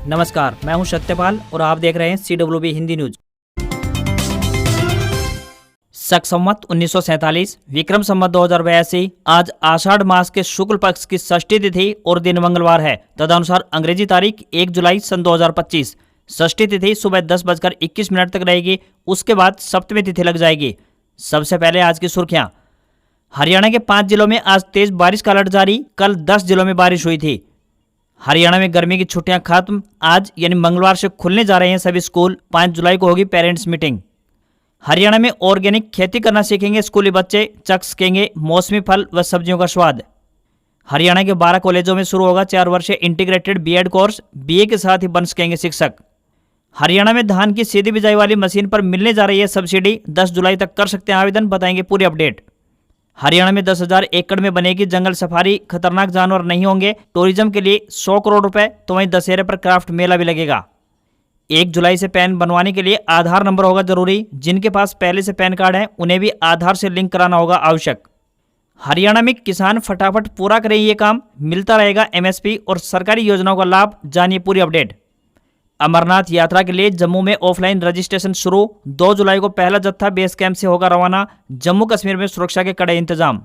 नमस्कार, मैं हूं सत्यपाल और आप देख रहे हैं CWB हिंदी न्यूज। शक संवत 1947 विक्रम संवत 2082 आज आषाढ़ मास के शुक्ल पक्ष की षष्ठी तिथि और दिन मंगलवार है। तदनुसार अंग्रेजी तारीख 1 जुलाई सन 2025। षष्ठी तिथि सुबह 10:21 तक रहेगी। उसके बाद सप्तमी तिथि लग जाएगी। सबसे पहले आज की सुर्खियां। हरियाणा के 5 जिलों में आज तेज बारिश का अलर्ट जारी। कल 10 जिलों में बारिश हुई थी। हरियाणा में गर्मी की छुट्टियां खत्म। आज यानी मंगलवार से खुलने जा रहे हैं सभी स्कूल। 5 जुलाई को होगी पेरेंट्स मीटिंग। हरियाणा में ऑर्गेनिक खेती करना सीखेंगे स्कूली बच्चे। चख सकेंगे मौसमी फल व सब्जियों का स्वाद। हरियाणा के 12 कॉलेजों में शुरू होगा 4 वर्षीय इंटीग्रेटेड बीएड कोर्स। बीए के साथ ही बन सकेंगे शिक्षक। हरियाणा में धान की सीधी बिजाई वाली मशीन पर मिलने जा रही है सब्सिडी। 10 जुलाई तक कर सकते हैं आवेदन। बताएंगे पूरी अपडेट। हरियाणा में 10,000 एकड़ में बनेगी जंगल सफारी। खतरनाक जानवर नहीं होंगे। टूरिज्म के लिए 100 करोड़ रुपए। तो वहीं दशहरे पर क्राफ्ट मेला भी लगेगा। 1 जुलाई से पैन बनवाने के लिए आधार नंबर होगा जरूरी। जिनके पास पहले से पैन कार्ड है उन्हें भी आधार से लिंक कराना होगा आवश्यक। हरियाणा में किसान फटाफट पूरा करें ये काम। मिलता रहेगा MSP और सरकारी योजनाओं का लाभ। जानिए पूरी अपडेट। अमरनाथ यात्रा के लिए जम्मू में ऑफलाइन रजिस्ट्रेशन शुरू। 2 जुलाई को पहला जत्था बेस कैंप से होगा रवाना। जम्मू कश्मीर में सुरक्षा के कड़े इंतजाम।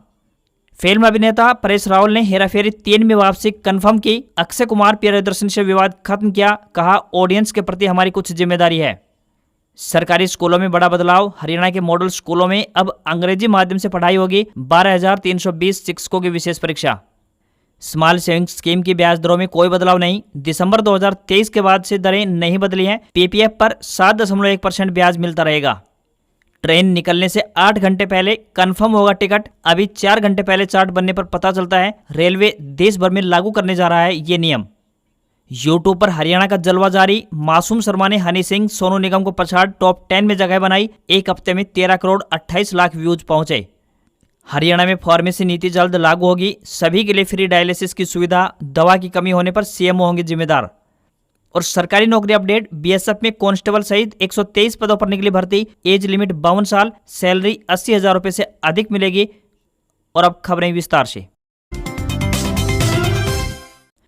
फिल्म अभिनेता परेश रावल ने हेराफेरी 3 में वापसी कंफर्म की। अक्षय कुमार प्रियदर्शनी से विवाद खत्म किया। कहा ऑडियंस के प्रति हमारी कुछ जिम्मेदारी है। सरकारी स्कूलों में बड़ा बदलाव। हरियाणा के मॉडल स्कूलों में अब अंग्रेजी माध्यम से पढ़ाई होगी। 12,320 शिक्षकों की विशेष परीक्षा। स्मॉल सेविंग्स स्कीम की ब्याज दरों में कोई बदलाव नहीं। दिसंबर 2023 के बाद से दरें नहीं बदली हैं। PPF पर 7.1% ब्याज मिलता रहेगा। ट्रेन निकलने से 8 घंटे पहले कंफर्म होगा टिकट। अभी 4 घंटे पहले चार्ट बनने पर पता चलता है। रेलवे देश भर में लागू करने जा रहा है ये नियम। यूट्यूब पर हरियाणा का जलवा जारी। मासूम शर्मा ने हनी सिंह सोनू निगम को पछाड़ टॉप 10 में जगह बनाई। एक हफ्ते में 13 करोड़ 28 लाख व्यूज पहुंचे। हरियाणा में फार्मेसी नीति जल्द लागू होगी। सभी के लिए फ्री डायलिसिस की सुविधा। दवा की कमी होने पर CMO होंगे जिम्मेदार। और सरकारी नौकरी अपडेट। BSF में कांस्टेबल सहित 123 पदों पर निकली भर्ती। एज लिमिट 52 साल। सैलरी 80,000 रुपए से अधिक मिलेगी। और अब खबरें विस्तार से।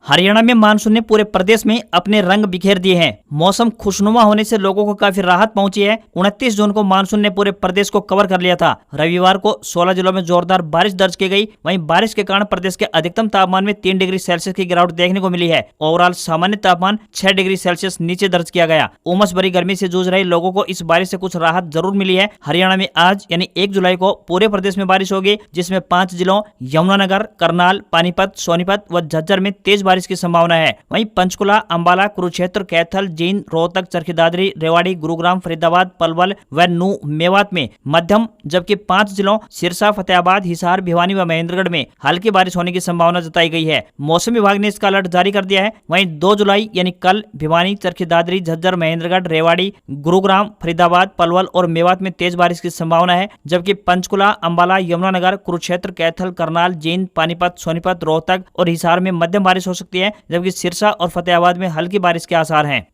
हरियाणा में मानसून ने पूरे प्रदेश में अपने रंग बिखेर दिए हैं। मौसम खुशनुमा होने से लोगों को काफी राहत पहुंची है। 29 जून को मानसून ने पूरे प्रदेश को कवर कर लिया था। रविवार को 16 जिलों में जोरदार बारिश दर्ज की गई। वहीं बारिश के कारण प्रदेश के अधिकतम तापमान में 3 डिग्री सेल्सियस की गिरावट देखने को मिली है। ओवरऑल सामान्य तापमान 6 डिग्री सेल्सियस नीचे दर्ज किया गया। उमस भरी गर्मी से जूझ रहे लोगों को इस बारिश से कुछ राहत जरूर मिली है। हरियाणा में आज यानी 1 जुलाई को पूरे प्रदेश में बारिश होगी, जिसमें 5 जिलों यमुनानगर, करनाल, पानीपत, सोनीपत व झज्जर में तेज बारिश की संभावना है। वहीं पंचकुला, अंबाला, कुरुक्षेत्र, कैथल, जींद, रोहतक, चरखी दादरी, रेवाड़ी, गुरुग्राम, फरीदाबाद, पलवल व नूह, मेवात में मध्यम, जबकि 5 जिलों सिरसा, फतेहाबाद, हिसार, भिवानी व महेंद्रगढ़ में हल्की बारिश होने की संभावना जताई गई है। मौसम विभाग ने इसका अलर्ट जारी कर दिया है। वहीं 2 जुलाई यानी कल भिवानी, चरखी दादरी, झज्जर, महेंद्रगढ़, रेवाड़ी, गुरुग्राम, फरीदाबाद, पलवल और मेवात में तेज बारिश की संभावना है, जबकि पंचकुला, अंबाला, यमुनानगर, कुरुक्षेत्र, कैथल, करनाल, जींद, पानीपत, सोनीपत, रोहतक और हिसार में मध्यम बारिश हो सकती है, जबकि सिरसा और फतेहाबाद में हल्की बारिश के आसार हैं।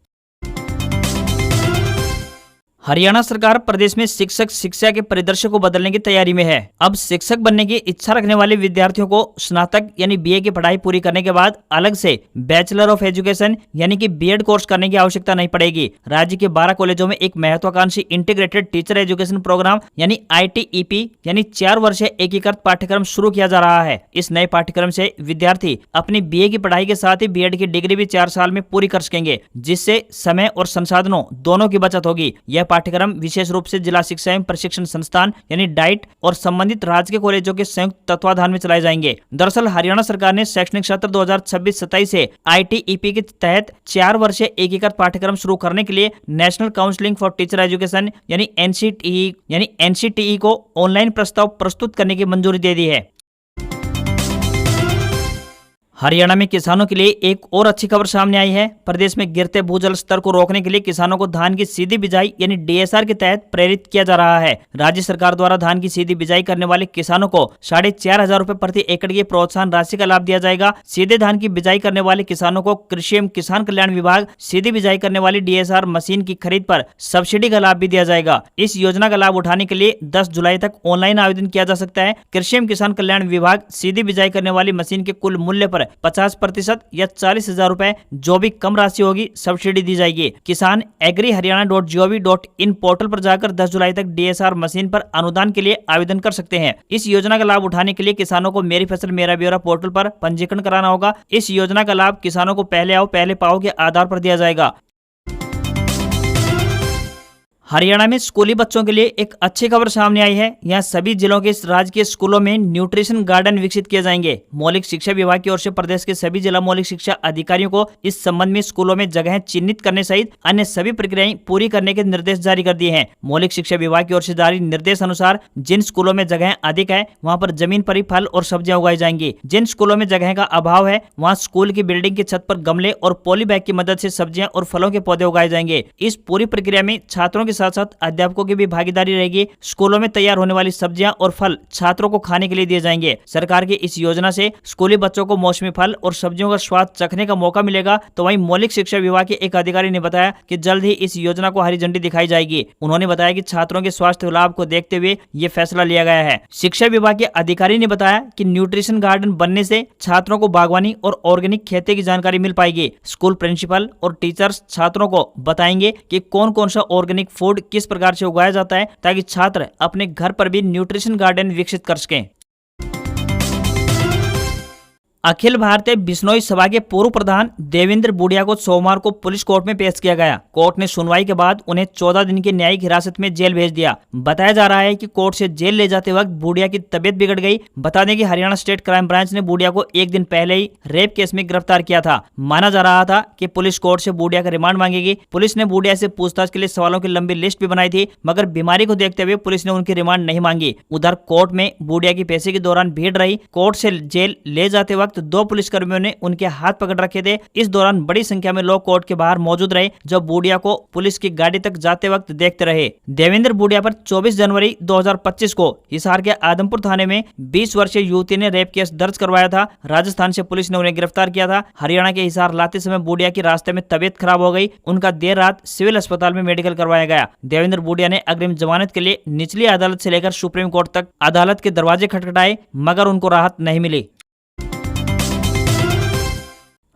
हरियाणा सरकार प्रदेश में शिक्षक शिक्षा के परिदृश्य को बदलने की तैयारी में है। अब शिक्षक बनने की इच्छा रखने वाले विद्यार्थियों को स्नातक यानी BA की पढ़ाई पूरी करने के बाद अलग से बैचलर ऑफ एजुकेशन यानी कि BEd कोर्स करने की आवश्यकता नहीं पड़ेगी। राज्य के 12 कॉलेजों में एक महत्वाकांक्षी इंटीग्रेटेड टीचर एजुकेशन प्रोग्राम यानी ITEP यानी 4 वर्षीय एकीकृत पाठ्यक्रम शुरू किया जा रहा है। इस नए पाठ्यक्रम से विद्यार्थी अपनी BA की पढ़ाई के साथ ही BEd की डिग्री भी 4 साल में पूरी कर सकेंगे, जिससे समय और संसाधनों दोनों की बचत होगी। यह पाठ्यक्रम विशेष रूप से जिला शिक्षा एवं प्रशिक्षण संस्थान यानी डाइट और संबंधित राज्य के कॉलेजों के संयुक्त तत्वाधान में चलाए जाएंगे। दरअसल हरियाणा सरकार ने शैक्षणिक सत्र 2026-27 से ITEP के तहत 4 वर्षीय एकीकृत पाठ्यक्रम शुरू करने के लिए national counselling for teacher education यानी NCTE को ऑनलाइन प्रस्ताव प्रस्तुत करने की मंजूरी दे दी है। हरियाणा में किसानों के लिए एक और अच्छी खबर सामने आई है। प्रदेश में गिरते भूजल स्तर को रोकने के लिए किसानों को धान की सीधी बिजाई यानी DSR के तहत प्रेरित किया जा रहा है। राज्य सरकार द्वारा धान की सीधी बिजाई करने वाले किसानों को 4,500 रुपए प्रति एकड़ की प्रोत्साहन राशि का लाभ दिया जाएगा। सीधे धान की बिजाई करने वाले किसानों को कृषि एवं किसान कल्याण विभाग सीधी बिजाई करने वाली DSR मशीन की खरीद पर सब्सिडी का लाभ भी दिया जाएगा। इस योजना का लाभ उठाने के लिए 10 जुलाई तक ऑनलाइन आवेदन किया जा सकता है। कृषि एवं किसान कल्याण विभाग सीधी बिजाई करने वाली मशीन के कुल मूल्य पर 50% या 40,000 रुपए जो भी कम राशि होगी सब्सिडी दी जाएगी। किसान agriharyana.gov.in पोर्टल पर जाकर 10 जुलाई तक DSR मशीन पर अनुदान के लिए आवेदन कर सकते हैं। इस योजना का लाभ उठाने के लिए किसानों को मेरी फसल मेरा ब्यौरा पोर्टल पर पंजीकरण कराना होगा। इस योजना का लाभ किसानों को पहले आओ पहले पाओ के आधार पर दिया जाएगा। हरियाणा में स्कूली बच्चों के लिए एक अच्छी खबर सामने आई है। यहाँ सभी जिलों के राजकीय स्कूलों में न्यूट्रिशन गार्डन विकसित किए जाएंगे। मौलिक शिक्षा विभाग की ओर से प्रदेश के सभी जिला मौलिक शिक्षा अधिकारियों को इस संबंध में स्कूलों में जगह चिन्हित करने सहित अन्य सभी प्रक्रियाएं पूरी करने के निर्देश जारी कर दिए हैं। मौलिक शिक्षा विभाग की ओर से जारी निर्देश अनुसार जिन स्कूलों में जगह अधिक है वहाँ पर जमीन पर ही फल और सब्जियां उगाई जाएंगी। जिन स्कूलों में जगह का अभाव है वहाँ स्कूल की बिल्डिंग की छत पर गमले और पॉली बैग की मदद से सब्जियां और फलों के पौधे उगाए जाएंगे। इस पूरी प्रक्रिया में छात्रों के साथ साथ अध्यापकों की भी भागीदारी रहेगी। स्कूलों में तैयार होने वाली सब्जियां और फल छात्रों को खाने के लिए दिए जाएंगे। सरकार की इस योजना से स्कूली बच्चों को मौसमी फल और सब्जियों का स्वाद चखने का मौका मिलेगा। तो वहीं मौलिक शिक्षा विभाग के एक अधिकारी ने बताया कि जल्द ही इस योजना को हरी झंडी दिखाई जाएगी। उन्होंने बताया कि छात्रों के स्वास्थ्य लाभ को देखते हुए ये फैसला लिया गया है। शिक्षा विभाग के अधिकारी ने बताया कि न्यूट्रिशन गार्डन बनने से छात्रों को बागवानी और ऑर्गेनिक खेती की जानकारी मिल पाएगी। स्कूल प्रिंसिपल और टीचर्स छात्रों को बताएंगे कि कौन कौन सा ऑर्गेनिक फूड किस प्रकार से उगाया जाता है ताकि छात्र अपने घर पर भी न्यूट्रिशन गार्डन विकसित कर सकें। अखिल भारतीय बिश्नोई सभा के पूर्व प्रधान देवेंद्र बूडिया को सोमवार को पुलिस कोर्ट में पेश किया गया। कोर्ट ने सुनवाई के बाद उन्हें 14 दिन की न्यायिक हिरासत में जेल भेज दिया। बताया जा रहा है कि कोर्ट से जेल ले जाते वक्त बूडिया की तबीयत बिगड़ गई। बता दें कि हरियाणा स्टेट क्राइम ब्रांच ने बूडिया को एक दिन पहले ही रेप केस में गिरफ्तार किया था। माना जा रहा था कि पुलिस कोर्ट से बूडिया का रिमांड मांगेगी। पुलिस ने बूडिया से पूछताछ के लिए सवालों की लंबी लिस्ट भी बनाई थी, मगर बीमारी को देखते हुए पुलिस ने उनकी रिमांड नहीं मांगी। उधर कोर्ट में बूडिया की पेशी के दौरान भीड़ रही। कोर्ट से जेल ले जाते वक्त 2 पुलिसकर्मियों ने उनके हाथ पकड़ रखे थे। इस दौरान बड़ी संख्या में लोग कोर्ट के बाहर मौजूद रहे, जो बूडिया को पुलिस की गाड़ी तक जाते वक्त देखते रहे। देवेंद्र बूडिया पर 24 जनवरी 2025 को हिसार के आदमपुर थाने में 20 वर्षीय युवती ने रेप केस दर्ज करवाया था। राजस्थान से पुलिस ने उन्हें गिरफ्तार किया था। हरियाणा के हिसार लाते समय बूडिया की रास्ते में तबीयत खराब हो गई। उनका देर रात सिविल अस्पताल में मेडिकल करवाया गया। देवेंद्र बूडिया ने अग्रिम जमानत के लिए निचली अदालत से लेकर सुप्रीम कोर्ट तक अदालत के दरवाजे खटखटाए, मगर उनको राहत नहीं मिली।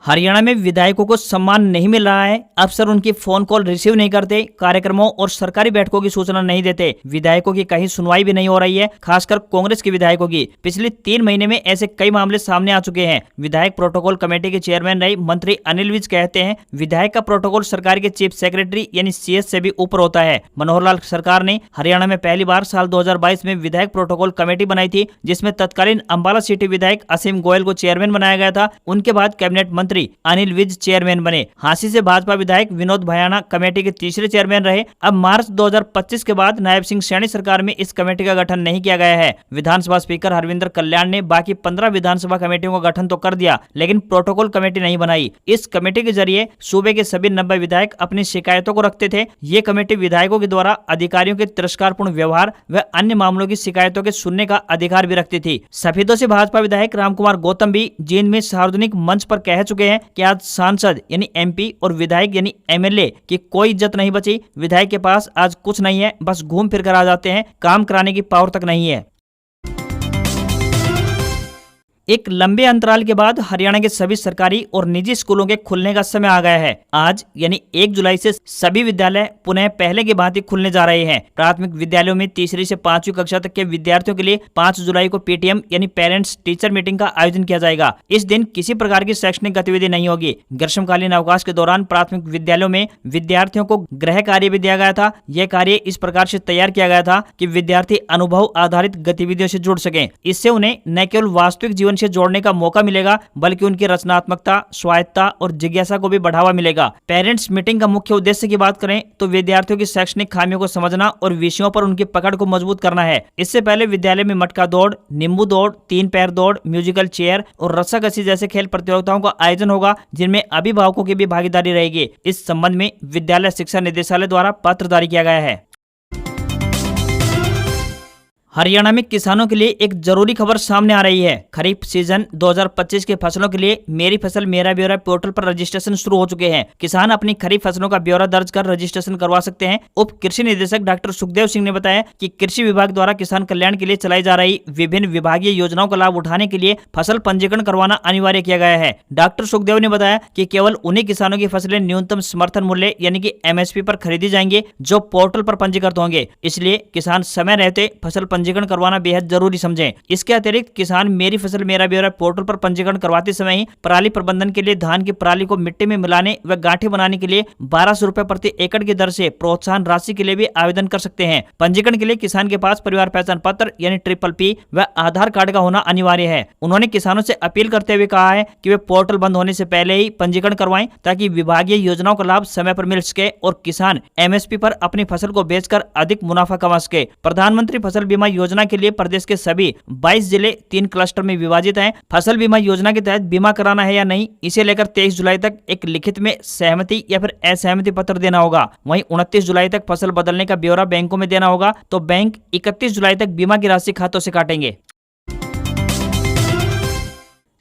हरियाणा में विधायकों को सम्मान नहीं मिल रहा है। अफसर उनकी फोन कॉल रिसीव नहीं करते, कार्यक्रमों और सरकारी बैठकों की सूचना नहीं देते। विधायकों की कहीं सुनवाई भी नहीं हो रही है, खासकर कांग्रेस के विधायकों की। पिछले 3 महीने में ऐसे कई मामले सामने आ चुके हैं। विधायक प्रोटोकॉल कमेटी के चेयरमैन रहे मंत्री अनिल विज कहते हैं, विधायक का प्रोटोकॉल सरकार के चीफ सेक्रेटरी यानी CS से भी ऊपर होता है। मनोहर लाल सरकार ने हरियाणा में पहली बार साल 2022 में विधायक प्रोटोकॉल कमेटी बनाई थी, जिसमें तत्कालीन अंबाला सिटी विधायक असीम गोयल को चेयरमैन बनाया गया था। उनके बाद कैबिनेट मंत्री अनिल विज चेयरमैन बने। हांसी से भाजपा विधायक विनोद भयाना कमेटी के तीसरे चेयरमैन रहे। अब मार्च 2025 के बाद नायब सिंह सैनी सरकार में इस कमेटी का गठन नहीं किया गया है। विधानसभा स्पीकर हरविंदर कल्याण ने बाकी 15 विधानसभा कमेटियों का गठन तो कर दिया, लेकिन प्रोटोकॉल कमेटी नहीं बनाई। इस कमेटी के जरिए सूबे के सभी 90 विधायक अपनी शिकायतों को रखते थे। ये कमेटी विधायकों के द्वारा अधिकारियों के तिरस्कारपूर्ण व्यवहार व अन्य मामलों की शिकायतों के सुनने का अधिकार भी रखती थी। सफेदों से भाजपा विधायक रामकुमार गौतम भी जींद में सार्वजनिक मंच पर कह चुके हैं कि आज सांसद यानी MP और विधायक यानी MLA की कोई इज्जत नहीं बची। विधायक के पास आज कुछ नहीं है, बस घूम फिर कर आ जाते हैं, काम कराने की पावर तक नहीं है। एक लंबे अंतराल के बाद हरियाणा के सभी सरकारी और निजी स्कूलों के खुलने का समय आ गया है। आज यानी 1 जुलाई से सभी विद्यालय पुनः पहले की भांति खुलने जा रहे हैं। प्राथमिक विद्यालयों में तीसरी से 5वीं कक्षा तक के विद्यार्थियों के लिए 5 जुलाई को PTM यानी पेरेंट्स टीचर मीटिंग का आयोजन किया जाएगा। इस दिन किसी प्रकार की शैक्षणिक गतिविधि नहीं होगी। ग्रीष्मकालीन अवकाश के दौरान प्राथमिक विद्यालयों में विद्यार्थियों को गृह कार्य भी दिया गया था। यह कार्य इस प्रकार से तैयार किया गया था कि विद्यार्थी अनुभव आधारित गतिविधियों से जुड़ सकें। इससे उन्हें न केवल वास्तविक जीवन से जोड़ने का मौका मिलेगा, बल्कि उनकी रचनात्मकता, स्वायत्तता और जिज्ञासा को भी बढ़ावा मिलेगा। पेरेंट्स मीटिंग का मुख्य उद्देश्य की बात करें तो विद्यार्थियों की शैक्षणिक खामियों को समझना और विषयों पर उनकी पकड़ को मजबूत करना है। इससे पहले विद्यालय में मटका दौड़, नींबू दौड़, 3 पैर दौड़, म्यूजिकल चेयर और रस्साकसी जैसे खेल प्रतियोगिताओं का आयोजन होगा, जिनमें अभिभावकों की भी भागीदारी रहेगी। इस संबंध में विद्यालय शिक्षा निदेशालय द्वारा पत्र जारी किया गया है। हरियाणा में किसानों के लिए एक जरूरी खबर सामने आ रही है। खरीफ सीजन 2025 के फसलों के लिए मेरी फसल मेरा ब्यौरा पोर्टल पर रजिस्ट्रेशन शुरू हो चुके हैं। किसान अपनी खरीफ फसलों का ब्यौरा दर्ज कर रजिस्ट्रेशन करवा सकते हैं। उप कृषि निदेशक डॉक्टर सुखदेव सिंह ने बताया कि कृषि विभाग द्वारा किसान कल्याण के लिए चलाई जा रही विभिन्न विभागीय योजनाओं का लाभ उठाने के लिए फसल पंजीकरण करवाना अनिवार्य किया गया है। डॉक्टर सुखदेव ने बताया कि केवल उन्हीं किसानों की फसलें न्यूनतम समर्थन मूल्य यानी कि MSP पर खरीदी जाएंगे जो पोर्टल पर पंजीकृत होंगे। इसलिए किसान समय रहते फसल पंजीकरण करवाना बेहद जरूरी समझें। इसके अतिरिक्त किसान मेरी फसल मेरा ब्यौरा पोर्टल पर पंजीकरण करवाते समय ही पराली प्रबंधन के लिए धान की पराली को मिट्टी में मिलाने व गांठें बनाने के लिए 1200 रुपए प्रति एकड़ की दर से प्रोत्साहन राशि के लिए भी आवेदन कर सकते हैं। पंजीकरण के लिए किसान के पास परिवार पहचान पत्र यानी PPP व आधार कार्ड का होना अनिवार्य है। उन्होंने किसानों से अपील करते हुए कहा है कि वे पोर्टल बंद होने से पहले ही पंजीकरण करवाएं ताकि विभागीय योजनाओं का लाभ समय पर मिल सके और किसान MSP पर अपनी फसल को बेचकर अधिक मुनाफा कमा सके। प्रधानमंत्री फसल बीमा योजना के लिए प्रदेश के सभी 22 जिले 3 क्लस्टर में विभाजित हैं। फसल बीमा योजना के तहत बीमा कराना है या नहीं, इसे लेकर 23 जुलाई तक एक लिखित में सहमति या फिर असहमति पत्र देना होगा। वहीं 29 जुलाई तक फसल बदलने का ब्यौरा बैंकों में देना होगा, तो बैंक 31 जुलाई तक बीमा की राशि खातों से काटेंगे।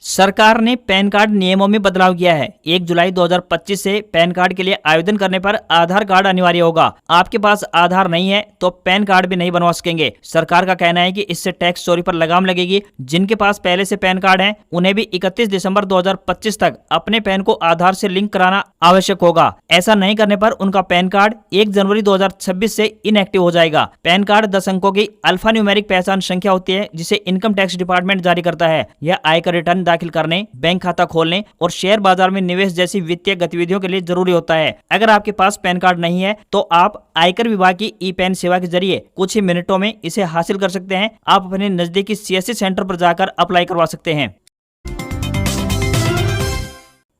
सरकार ने पैन कार्ड नियमों में बदलाव किया है। 1 जुलाई 2025 से पैन कार्ड के लिए आवेदन करने पर आधार कार्ड अनिवार्य होगा। आपके पास आधार नहीं है तो पैन कार्ड भी नहीं बनवा सकेंगे। सरकार का कहना है कि इससे टैक्स चोरी पर लगाम लगेगी। जिनके पास पहले से पैन कार्ड है उन्हें भी 31 दिसंबर 2025 तक अपने पैन को आधार से लिंक कराना आवश्यक होगा। ऐसा नहीं करने पर उनका पैन कार्ड 1 जनवरी 2026 से इनएक्टिव हो जाएगा। पैन कार्ड 10 अंकों की अल्फा न्यूमेरिक पहचान संख्या होती है जिसे इनकम टैक्स डिपार्टमेंट जारी करता है। यह आयकर रिटर्न दाखिल करने, बैंक खाता खोलने और शेयर बाजार में निवेश जैसी वित्तीय गतिविधियों के लिए जरूरी होता है। अगर आपके पास पैन कार्ड नहीं है तो आप आयकर विभाग की ई-पैन सेवा के जरिए कुछ ही मिनटों में इसे हासिल कर सकते हैं। आप अपने नजदीकी CSC सेंटर पर जाकर अप्लाई करवा सकते हैं।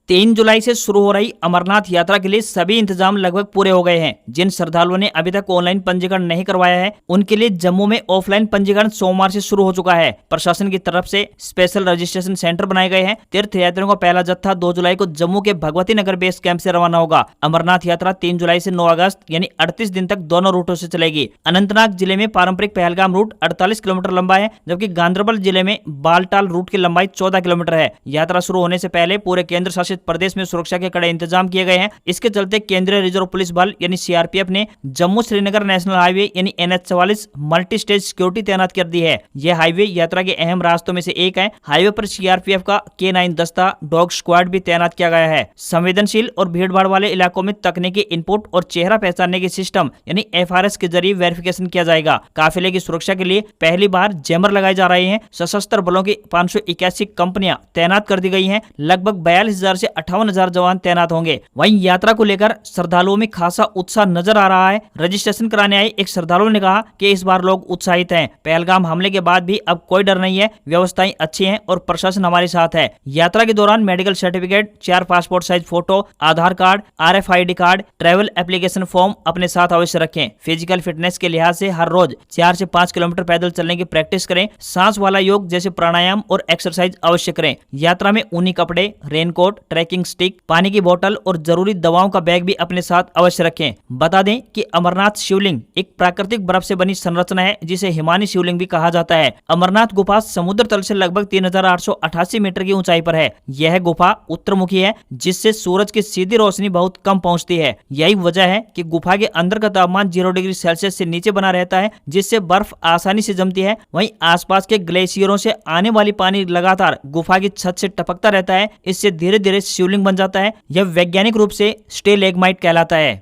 3 जुलाई से शुरू हो रही अमरनाथ यात्रा के लिए सभी इंतजाम लगभग पूरे हो गए हैं। जिन श्रद्धालुओं ने अभी तक ऑनलाइन पंजीकरण नहीं करवाया है उनके लिए जम्मू में ऑफलाइन पंजीकरण सोमवार से शुरू हो चुका है। प्रशासन की तरफ से स्पेशल रजिस्ट्रेशन सेंटर बनाए गए हैं। तीर्थ यात्रियों का पहला जत्था 2 जुलाई को जम्मू के भगवती नगर बेस कैंप से रवाना होगा। अमरनाथ यात्रा 3 जुलाई से 9 अगस्त यानी 38 दिन तक दोनों रूटों से चलेगी। अनंतनाग जिले में पारंपरिक पहलगाम रूट 48 किलोमीटर लंबा है, जबकि गांदरबल जिले में बालटाल रूट की लंबाई 14 किलोमीटर है। यात्रा शुरू होने से पहले पूरे केंद्र शासित प्रदेश में सुरक्षा के कड़े इंतजाम किए गए हैं। इसके चलते केंद्रीय रिजर्व पुलिस बल यानी CRPF ने जम्मू श्रीनगर नेशनल हाईवे यानी NH44 मल्टी स्टेज सिक्योरिटी तैनात कर दी है। यह हाईवे यात्रा के अहम रास्तों में से एक है। हाईवे पर CRPF का K9 दस्ता डॉग स्क्वाड भी तैनात किया गया है। संवेदनशील और भीड़भाड़ वाले इलाकों में तकनीकी इनपुट और चेहरा पहचानने के सिस्टम यानी FRS के जरिए वेरिफिकेशन किया जाएगा। काफिले की सुरक्षा के लिए पहली बार जैमर लगाए जा रहे हैं। सशस्त्र बलों की 581 कंपनियां तैनात कर दी गई हैं। लगभग 42,000 से 58,000 जवान तैनात होंगे। वहीं यात्रा को लेकर श्रद्धालुओं में खासा उत्साह नजर आ रहा है। रजिस्ट्रेशन कराने आए एक श्रद्धालु ने कहा कि इस बार लोग उत्साहित हैं। पहलगाम हमले के बाद भी अब कोई डर नहीं है, व्यवस्थाएं अच्छी हैं और प्रशासन हमारे साथ है। यात्रा के दौरान medical certificate, 4 passport size photo, Aadhaar card, RFID card, travel application form अपने साथ अवश्य रखें। फिजिकल फिटनेस के लिहाज से हर रोज 4 से 5 किलोमीटर पैदल चलने की प्रैक्टिस करें। सांस वाला योग जैसे प्राणायाम और एक्सरसाइज अवश्य करें। यात्रा में ऊनी कपड़े, रेनकोट, ट्रैकिंग स्टिक, पानी की बोतल और जरूरी दवाओं का बैग भी अपने साथ अवश्य रखें। बता दें कि अमरनाथ शिवलिंग एक प्राकृतिक बर्फ से बनी संरचना है जिसे हिमानी शिवलिंग भी कहा जाता है। अमरनाथ गुफा समुद्र तल से लगभग 3888 मीटर की ऊंचाई पर है। यह गुफा उत्तरमुखी है जिससे सूरज की सीधी रोशनी बहुत कम पहुंचती है। यही वजह है कि गुफा के अंदर का तापमान 0 डिग्री सेल्सियस से नीचे बना रहता है जिससे बर्फ आसानी से जमती है। वहीं आसपास के ग्लेशियरों से आने वाली पानी लगातार गुफा की छत से टपकता रहता है। इससे धीरे धीरे शिवलिंग बन जाता है। यह वैज्ञानिक रूप से स्टेलेग्माइट कहलाता है।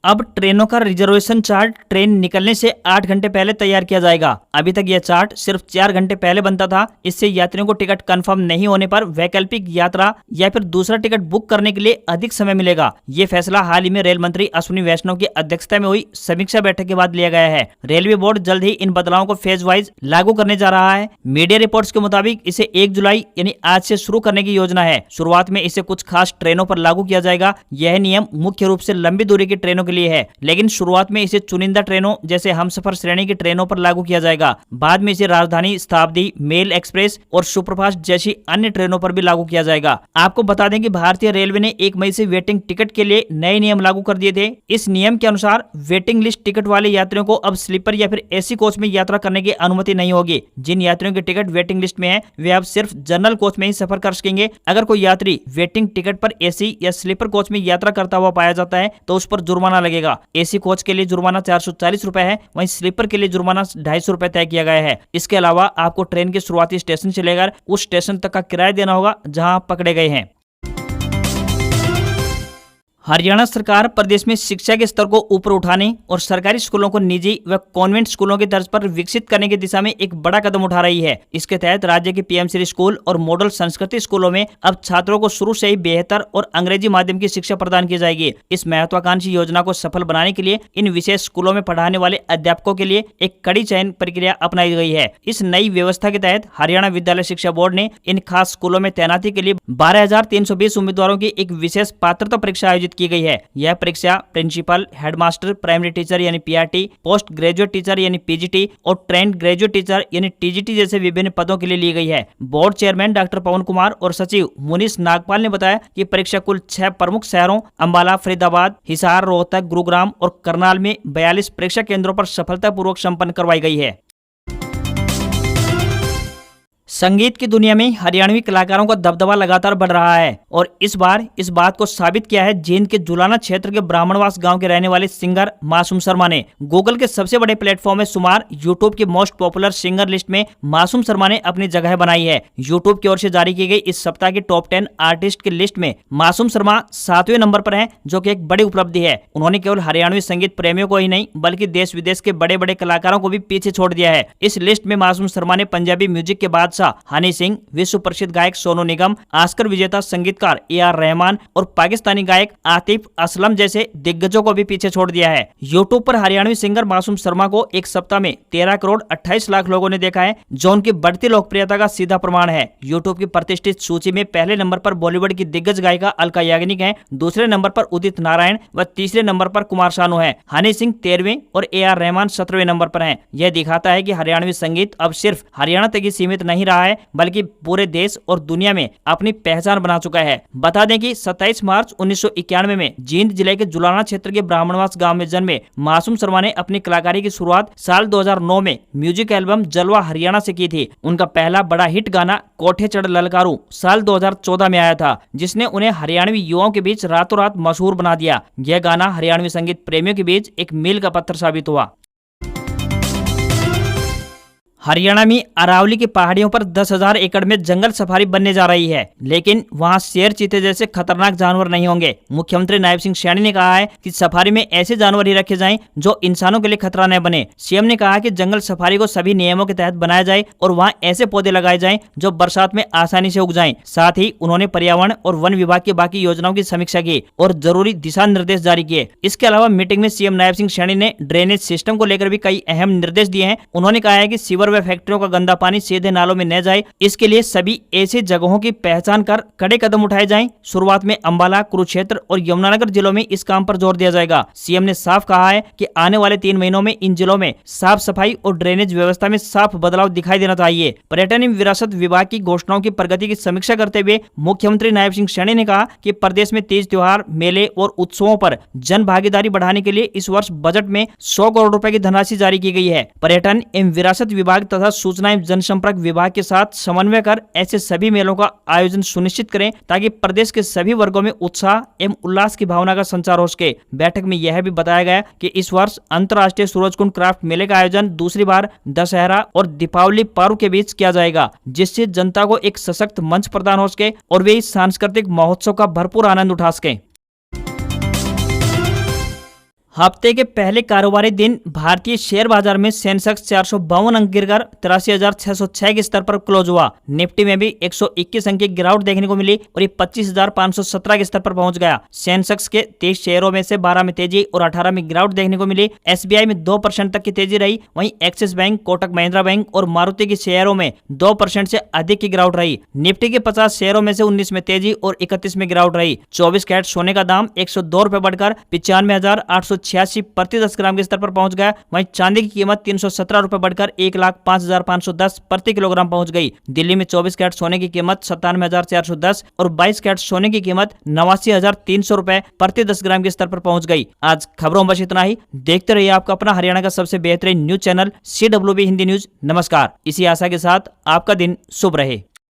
अब ट्रेनों का रिजर्वेशन चार्ट ट्रेन निकलने से 8 घंटे पहले तैयार किया जाएगा। अभी तक यह चार्ट सिर्फ 4 घंटे पहले बनता था। इससे यात्रियों को टिकट कंफर्म नहीं होने पर वैकल्पिक यात्रा या फिर दूसरा टिकट बुक करने के लिए अधिक समय मिलेगा। ये फैसला हाल ही में रेल मंत्री अश्विनी वैष्णव की अध्यक्षता में हुई समीक्षा बैठक के बाद लिया गया है। रेलवे बोर्ड जल्द ही इन बदलावों को फेज वाइज लागू करने जा रहा है। मीडिया रिपोर्ट्स के मुताबिक इसे 1 जुलाई यानी आज से शुरू करने की योजना है। शुरुआत में इसे कुछ खास ट्रेनों पर लागू किया जाएगा। यह नियम मुख्य रूप से लंबी दूरी की ट्रेनों के लिए है, लेकिन शुरुआत में इसे चुनिंदा ट्रेनों जैसे हमसफर श्रेणी की ट्रेनों पर लागू किया जाएगा। बाद में इसे राजधानी, शताब्दी, मेल एक्सप्रेस और सुपरफास्ट जैसी अन्य ट्रेनों पर भी लागू किया जाएगा। आपको बता दें कि भारतीय रेलवे ने 1 मई से वेटिंग टिकट के लिए नए नियम लागू कर दिए थे। इस नियम के अनुसार वेटिंग लिस्ट टिकट वाले यात्रियों को अब स्लीपर या फिर एसी कोच में यात्रा करने की अनुमति नहीं होगी। जिन यात्रियों की टिकट वेटिंग लिस्ट में है वे अब सिर्फ जनरल कोच में ही सफर कर सकेंगे। अगर कोई यात्री वेटिंग टिकट पर एसी या स्लीपर कोच में यात्रा करता हुआ पाया जाता है तो उस पर जुर्माना लगेगा। एसी कोच के लिए जुर्माना 440 रुपए है, वहीं स्लीपर के लिए जुर्माना 250 रुपए तय किया गया है। इसके अलावा आपको ट्रेन के शुरुआती स्टेशन से लेकर उस स्टेशन तक का किराया देना होगा जहां आप पकड़े गए हैं। हरियाणा सरकार प्रदेश में शिक्षा के स्तर को ऊपर उठाने और सरकारी स्कूलों को निजी व कॉन्वेंट स्कूलों की तर्ज पर विकसित करने की दिशा में एक बड़ा कदम उठा रही है। इसके तहत राज्य के पीएम श्री स्कूल और मॉडल संस्कृति स्कूलों में अब छात्रों को शुरू से ही बेहतर और अंग्रेजी माध्यम की शिक्षा प्रदान की जाएगी। इस महत्वाकांक्षी योजना को सफल बनाने के लिए इन विशेष स्कूलों में पढ़ाने वाले अध्यापकों के लिए एक कड़ी चयन प्रक्रिया अपनाई गई है। इस नई व्यवस्था के तहत हरियाणा विद्यालय शिक्षा बोर्ड ने इन खास स्कूलों में तैनाती के लिए 12,320 उम्मीदवारों की एक विशेष पात्रता परीक्षा आयोजित की गई है। यह परीक्षा प्रिंसिपल, हेडमास्टर, प्राइमरी टीचर यानी पीआरटी, पोस्ट ग्रेजुएट टीचर यानी पीजीटी और ट्रेंड ग्रेजुएट टीचर यानी टीजीटी जैसे विभिन्न पदों के लिए ली गई है। बोर्ड चेयरमैन डॉक्टर पवन कुमार और सचिव मुनीश नागपाल ने बताया कि परीक्षा कुल 6 प्रमुख शहरों अंबाला, फरीदाबाद, हिसार, रोहतक, गुरुग्राम और करनाल में 42 परीक्षा केंद्रों पर सफलतापूर्वक संपन्न करवाई गई है। संगीत की दुनिया में हरियाणवी कलाकारों का दबदबा लगातार बढ़ रहा है और इस बार इस बात को साबित किया है जींद के जुलाना क्षेत्र के ब्राह्मणवास गांव के रहने वाले सिंगर मासूम शर्मा ने। गूगल के सबसे बड़े प्लेटफॉर्म में शुमार यूट्यूब की मोस्ट पॉपुलर सिंगर लिस्ट में मासूम शर्मा ने अपनी जगह बनाई है। यूट्यूब की ओर से जारी की गई इस सप्ताह की टॉप 10 आर्टिस्ट की लिस्ट में मासूम शर्मा 7वें नंबर पर है, जो कि एक बड़ी उपलब्धि है। उन्होंने केवल हरियाणवी संगीत प्रेमियों को ही नहीं बल्कि देश विदेश के बड़े बड़े कलाकारों को भी पीछे छोड़ दिया है। इस लिस्ट में मासूम शर्मा ने पंजाबी म्यूजिक के बादशाह हनी सिंह, विश्व प्रसिद्ध गायक सोनू निगम, ऑस्कर विजेता संगीतकार AR रहमान और पाकिस्तानी गायक आतिफ असलम जैसे दिग्गजों को भी पीछे छोड़ दिया है। यूट्यूब पर हरियाणवी सिंगर मासूम शर्मा को एक सप्ताह में 13 करोड़ 28 लाख लोगों ने देखा है, जो उनकी बढ़ती लोकप्रियता का सीधा प्रमाण है। यूट्यूब की प्रतिष्ठित सूची में पहले नंबर पर बॉलीवुड की दिग्गज गायिका अलका याग्निक है, दूसरे नंबर पर उदित नारायण व तीसरे नंबर पर कुमार शानू है। हनी सिंह 13वें और AR रहमान 17वें नंबर पर हैं। यह दिखाता है कि हरियाणवी संगीत अब सिर्फ हरियाणा तक ही सीमित नहीं रहा है बल्कि पूरे देश और दुनिया में अपनी पहचान बना चुका है। बता दें कि 27 मार्च 1991 में जींद जिले के जुलाना क्षेत्र के ब्राह्मणवास गांव में जन्मे मासूम शर्मा ने अपनी कलाकारी की शुरुआत साल 2009 में म्यूजिक एल्बम जलवा हरियाणा से की थी। उनका पहला बड़ा हिट गाना कोठे चढ़ ललकारू साल 2014 में आया था, जिसने उन्हें हरियाणवी युवाओं के बीच रातों रात मशहूर बना दिया। यह गाना हरियाणवी संगीत प्रेमियों के बीच एक मील का पत्थर साबित हुआ। हरियाणा में अरावली की पहाड़ियों पर 10,000 एकड़ में जंगल सफारी बनने जा रही है, लेकिन वहां शेर, चीते जैसे खतरनाक जानवर नहीं होंगे। मुख्यमंत्री नायब सिंह सैनी ने कहा है कि सफारी में ऐसे जानवर ही रखे जाएं जो इंसानों के लिए खतरा न बने। सीएम ने कहा कि जंगल सफारी को सभी नियमों के तहत बनाया जाए और वहां ऐसे पौधे लगाए जाएं जो बरसात में आसानी से उग जाएं। साथ ही उन्होंने पर्यावरण और वन विभाग की बाकी योजनाओं की समीक्षा की और जरूरी दिशा निर्देश जारी किए। इसके अलावा मीटिंग में सीएम नायब सिंह सैनी ने ड्रेनेज सिस्टम को लेकर भी कई अहम निर्देश दिए हैं। उन्होंने कहा है कि सीवर व फैक्ट्रियों का गंदा पानी सीधे नालों में न जाए, इसके लिए सभी ऐसी जगहों की पहचान कर कड़े कदम उठाए जाएं। शुरुआत में अंबाला, कुरुक्षेत्र और यमुनानगर जिलों में इस काम पर जोर दिया जाएगा। सीएम ने साफ कहा है कि आने वाले 3 महीनों में इन जिलों में साफ सफाई और ड्रेनेज व्यवस्था में साफ बदलाव दिखाई देना चाहिए। पर्यटन एवं विरासत विभाग की घोषणाओं की प्रगति की समीक्षा करते हुए मुख्यमंत्री नायब सिंह सैनी ने कहा कि प्रदेश में तीज त्योहार, मेले और उत्सवों पर जन भागीदारी बढ़ाने के लिए इस वर्ष बजट में 100 करोड़ रुपए की धनराशि जारी की गई है। पर्यटन एवं विरासत विभाग तथा सूचना एवं जनसंपर्क विभाग के साथ समन्वय कर ऐसे सभी मेलों का आयोजन सुनिश्चित करें ताकि प्रदेश के सभी वर्गों में उत्साह एवं उल्लास की भावना का संचार हो सके। बैठक में यह भी बताया गया कि इस वर्ष अंतर्राष्ट्रीय सूरजकुंड क्राफ्ट मेले का आयोजन दूसरी बार दशहरा और दीपावली पर्व के बीच किया जाएगा, जिससे जनता को एक सशक्त मंच प्रदान हो सके और वे इस सांस्कृतिक महोत्सव का भरपूर आनंद उठा सके। हफ्ते के पहले कारोबारी दिन भारतीय शेयर बाजार में सेंसेक्स 452 अंक गिरकर 83,606 के स्तर पर क्लोज हुआ। निफ्टी में भी 121 अंक की गिरावट देखने को मिली और ये 25,517 के स्तर पर पहुंच गया। सेंसेक्स के 23 शेयरों में से 12 में तेजी और 18 में गिरावट देखने को मिली। एसबीआई में 2% तक की तेजी रही, वहीं axis bank, Kotak Mahindra bank और मारुति के शेयरों में 2% से अधिक की गिरावट रही। निफ्टी के 50 शेयरों में से 19 में तेजी और 31 में गिरावट रही। 24 कैरेट सोने का दाम 102 रुपए बढ़कर 95,886 प्रति 10 ग्राम के स्तर पर पहुंच गया। वहीं चांदी की कीमत 317 रुपए बढ़कर 1,05,510 प्रति किलोग्राम पहुंच गई। दिल्ली में 24 कैरेट सोने की कीमत 97,410 और 22 कैरेट सोने की कीमत 89,300 रुपए प्रति 10 ग्राम के स्तर पर पहुंच गई। आज खबरों में बस इतना ही। देखते रहिए आपका अपना हरियाणा का सबसे बेहतरीन news channel CWB Hindi news. नमस्कार। इसी आशा के साथ आपका दिन शुभ रहे।